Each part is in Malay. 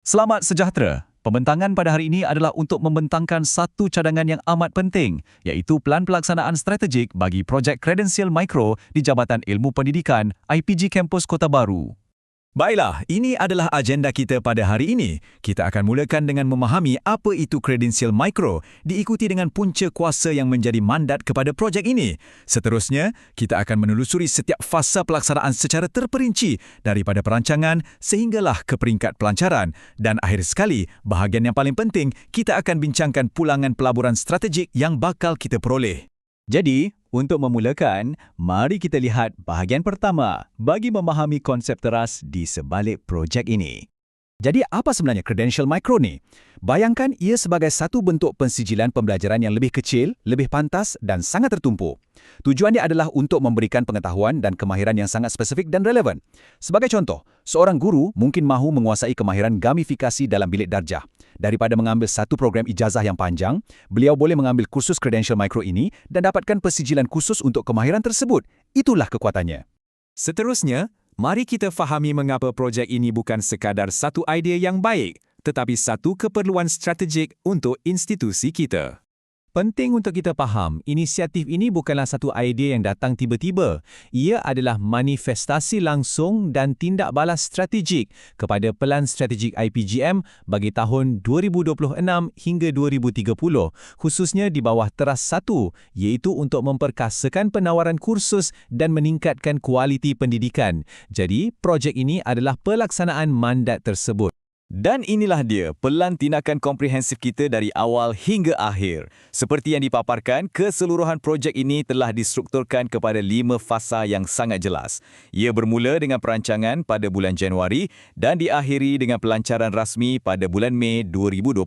Selamat sejahtera. Pembentangan pada hari ini adalah untuk membentangkan satu cadangan yang amat penting, iaitu Pelan Pelaksanaan Strategik bagi Projek Kredensial Mikro di Jabatan Ilmu Pendidikan IPG Kampus Kota Baru. Baiklah, ini adalah agenda kita pada hari ini. Kita akan mulakan dengan memahami apa itu kredensial mikro, diikuti dengan punca kuasa yang menjadi mandat kepada projek ini. Seterusnya, kita akan menelusuri setiap fasa pelaksanaan secara terperinci daripada perancangan sehinggalah ke peringkat pelancaran. Dan akhir sekali, bahagian yang paling penting, kita akan bincangkan pulangan pelaburan strategik yang bakal kita peroleh. Jadi, untuk memulakan, mari kita lihat bahagian pertama bagi memahami konsep teras di sebalik projek ini. Jadi, apa sebenarnya kredensial mikro ni? Bayangkan ia sebagai satu bentuk pensijilan pembelajaran yang lebih kecil, lebih pantas dan sangat tertumpu. Tujuannya adalah untuk memberikan pengetahuan dan kemahiran yang sangat spesifik dan relevan. Sebagai contoh, seorang guru mungkin mahu menguasai kemahiran gamifikasi dalam bilik darjah. Daripada mengambil satu program ijazah yang panjang, beliau boleh mengambil kursus kredensial mikro ini dan dapatkan pensijilan khusus untuk kemahiran tersebut. Itulah kekuatannya. Seterusnya, mari kita fahami mengapa projek ini bukan sekadar satu idea yang baik, tetapi satu keperluan strategik untuk institusi kita. Penting untuk kita faham, inisiatif ini bukanlah satu idea yang datang tiba-tiba. Ia adalah manifestasi langsung dan tindak balas strategik kepada Pelan Strategik IPGM bagi tahun 2026 hingga 2030, khususnya di bawah teras 1, iaitu untuk memperkasakan penawaran kursus dan meningkatkan kualiti pendidikan. Jadi, projek ini adalah pelaksanaan mandat tersebut. Dan inilah dia pelan tindakan komprehensif kita dari awal hingga akhir. Seperti yang dipaparkan, keseluruhan projek ini telah distrukturkan kepada 5 fasa yang sangat jelas. Ia bermula dengan perancangan pada bulan Januari dan diakhiri dengan pelancaran rasmi pada bulan Mei 2026.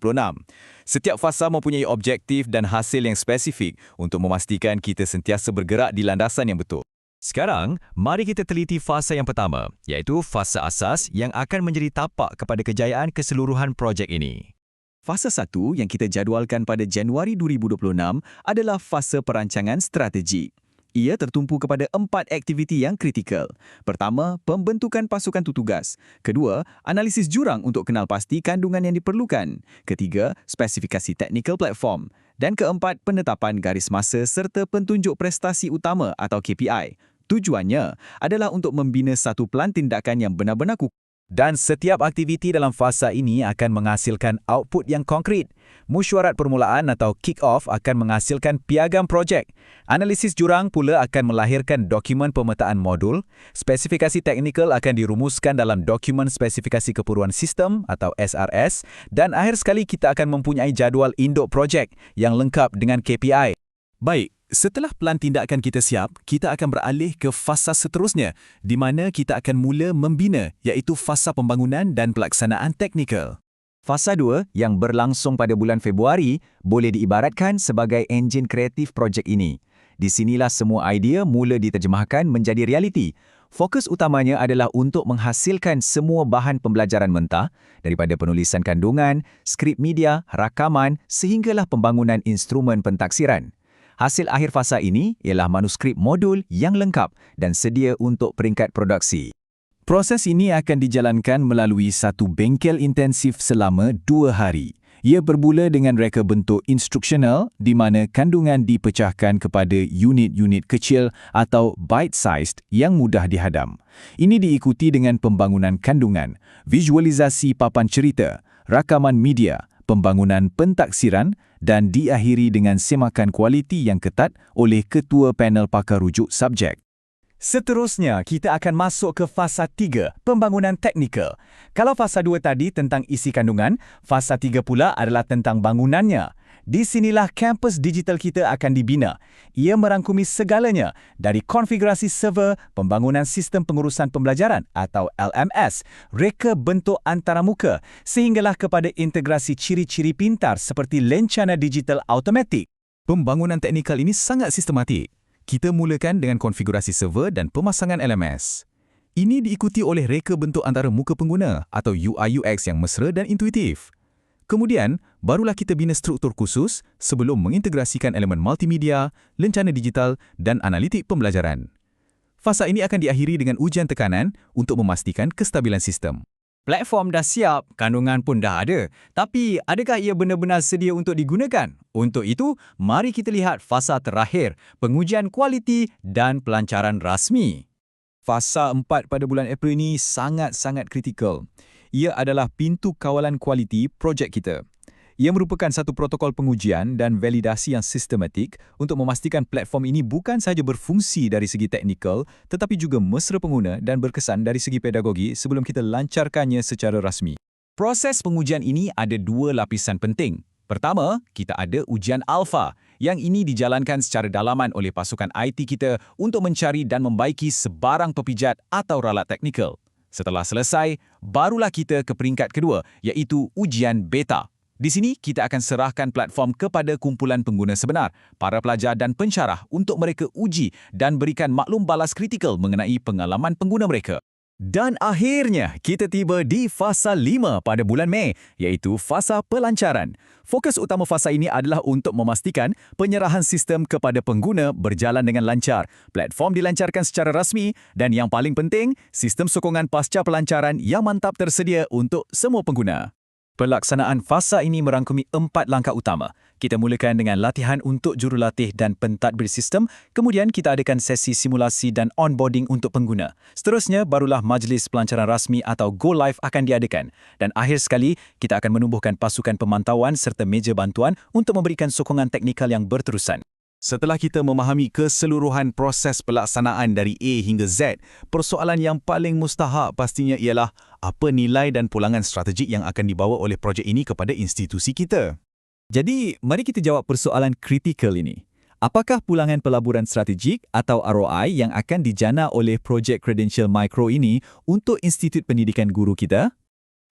Setiap fasa mempunyai objektif dan hasil yang spesifik untuk memastikan kita sentiasa bergerak di landasan yang betul. Sekarang, mari kita teliti fasa yang pertama, iaitu fasa asas yang akan menjadi tapak kepada kejayaan keseluruhan projek ini. Fasa 1 yang kita jadualkan pada Januari 2026 adalah fasa perancangan strategi. Ia tertumpu kepada 4 aktiviti yang kritikal. Pertama, pembentukan pasukan tugas. Kedua, analisis jurang untuk kenal pasti kandungan yang diperlukan. Ketiga, spesifikasi teknikal platform. Dan keempat, penetapan garis masa serta pentunjuk prestasi utama atau KPI. Tujuannya adalah untuk membina satu pelan tindakan yang benar-benar kukuh. Dan setiap aktiviti dalam fasa ini akan menghasilkan output yang konkret. Mesyuarat permulaan atau kick-off akan menghasilkan piagam projek. Analisis jurang pula akan melahirkan dokumen pemetaan modul. Spesifikasi teknikal akan dirumuskan dalam dokumen spesifikasi keperluan sistem atau SRS. Dan akhir sekali kita akan mempunyai jadual induk projek yang lengkap dengan KPI. Baik. Setelah pelan tindakan kita siap, kita akan beralih ke fasa seterusnya di mana kita akan mula membina, iaitu fasa pembangunan dan pelaksanaan teknikal. Fasa 2 yang berlangsung pada bulan Februari boleh diibaratkan sebagai enjin kreatif projek ini. Di sinilah semua idea mula diterjemahkan menjadi realiti. Fokus utamanya adalah untuk menghasilkan semua bahan pembelajaran mentah daripada penulisan kandungan, skrip media, rakaman sehinggalah pembangunan instrumen pentaksiran. Hasil akhir fasa ini ialah manuskrip modul yang lengkap dan sedia untuk peringkat produksi. Proses ini akan dijalankan melalui satu bengkel intensif selama 2 hari. Ia bermula dengan reka bentuk instruksional di mana kandungan dipecahkan kepada unit-unit kecil atau bite-sized yang mudah dihadam. Ini diikuti dengan pembangunan kandungan, visualisasi papan cerita, rakaman media, pembangunan pentaksiran dan diakhiri dengan semakan kualiti yang ketat oleh ketua panel pakar rujuk subjek. Seterusnya, kita akan masuk ke fasa 3, pembangunan teknikal. Kalau fasa 2 tadi tentang isi kandungan, fasa 3 pula adalah tentang bangunannya. Di sinilah kampus digital kita akan dibina. Ia merangkumi segalanya, dari konfigurasi server, pembangunan sistem pengurusan pembelajaran atau LMS, reka bentuk antaramuka, sehinggalah kepada integrasi ciri-ciri pintar seperti lencana digital automatik. Pembangunan teknikal ini sangat sistematik. Kita mulakan dengan konfigurasi server dan pemasangan LMS. Ini diikuti oleh reka bentuk antara muka pengguna atau UI/UX yang mesra dan intuitif. Kemudian, barulah kita bina struktur khusus sebelum mengintegrasikan elemen multimedia, lencana digital dan analitik pembelajaran. Fasa ini akan diakhiri dengan ujian tekanan untuk memastikan kestabilan sistem. Platform dah siap, kandungan pun dah ada. Tapi adakah ia benar-benar sedia untuk digunakan? Untuk itu, mari kita lihat fasa terakhir, pengujian kualiti dan pelancaran rasmi. Fasa 4 pada bulan April ini sangat-sangat kritikal. Ia adalah pintu kawalan kualiti projek kita. Ia merupakan satu protokol pengujian dan validasi yang sistematik untuk memastikan platform ini bukan sahaja berfungsi dari segi teknikal tetapi juga mesra pengguna dan berkesan dari segi pedagogi sebelum kita lancarkannya secara rasmi. Proses pengujian ini ada dua lapisan penting. Pertama, kita ada ujian alfa yang ini dijalankan secara dalaman oleh pasukan IT kita untuk mencari dan membaiki sebarang pepijat atau ralat teknikal. Setelah selesai, barulah kita ke peringkat kedua iaitu ujian beta. Di sini, kita akan serahkan platform kepada kumpulan pengguna sebenar, para pelajar dan pensyarah untuk mereka uji dan berikan maklum balas kritikal mengenai pengalaman pengguna mereka. Dan akhirnya, kita tiba di fasa 5 pada bulan Mei, iaitu fasa pelancaran. Fokus utama fasa ini adalah untuk memastikan penyerahan sistem kepada pengguna berjalan dengan lancar, platform dilancarkan secara rasmi dan yang paling penting, sistem sokongan pasca pelancaran yang mantap tersedia untuk semua pengguna. Pelaksanaan fasa ini merangkumi 4 langkah utama. Kita mulakan dengan latihan untuk jurulatih dan pentadbir sistem, kemudian kita adakan sesi simulasi dan onboarding untuk pengguna. Seterusnya, barulah majlis pelancaran rasmi atau Go Live akan diadakan. Dan akhir sekali, kita akan menumbuhkan pasukan pemantauan serta meja bantuan untuk memberikan sokongan teknikal yang berterusan. Setelah kita memahami keseluruhan proses pelaksanaan dari A hingga Z, persoalan yang paling mustahak pastinya ialah apa nilai dan pulangan strategik yang akan dibawa oleh projek ini kepada institusi kita. Jadi, mari kita jawab persoalan kritikal ini. Apakah pulangan pelaburan strategik atau ROI yang akan dijana oleh projek Credential Micro ini untuk Institut Pendidikan Guru kita?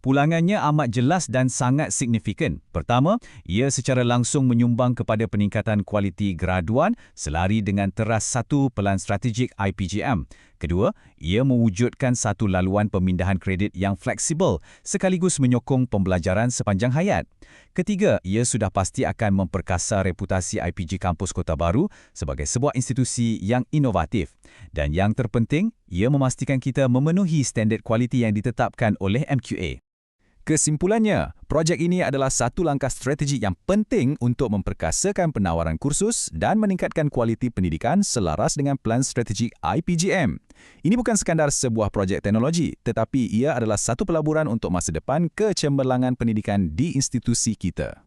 Pulangannya amat jelas dan sangat signifikan. Pertama, ia secara langsung menyumbang kepada peningkatan kualiti graduan selari dengan teras satu pelan strategik IPGM. Kedua, ia mewujudkan satu laluan pemindahan kredit yang fleksibel sekaligus menyokong pembelajaran sepanjang hayat. Ketiga, ia sudah pasti akan memperkasa reputasi IPG Kampus Kota Baru sebagai sebuah institusi yang inovatif. Dan yang terpenting, ia memastikan kita memenuhi standard kualiti yang ditetapkan oleh MQA. Kesimpulannya, projek ini adalah satu langkah strategik yang penting untuk memperkasakan penawaran kursus dan meningkatkan kualiti pendidikan selaras dengan plan strategik IPGM. Ini bukan sekadar sebuah projek teknologi, tetapi ia adalah satu pelaburan untuk masa depan kecemerlangan pendidikan di institusi kita.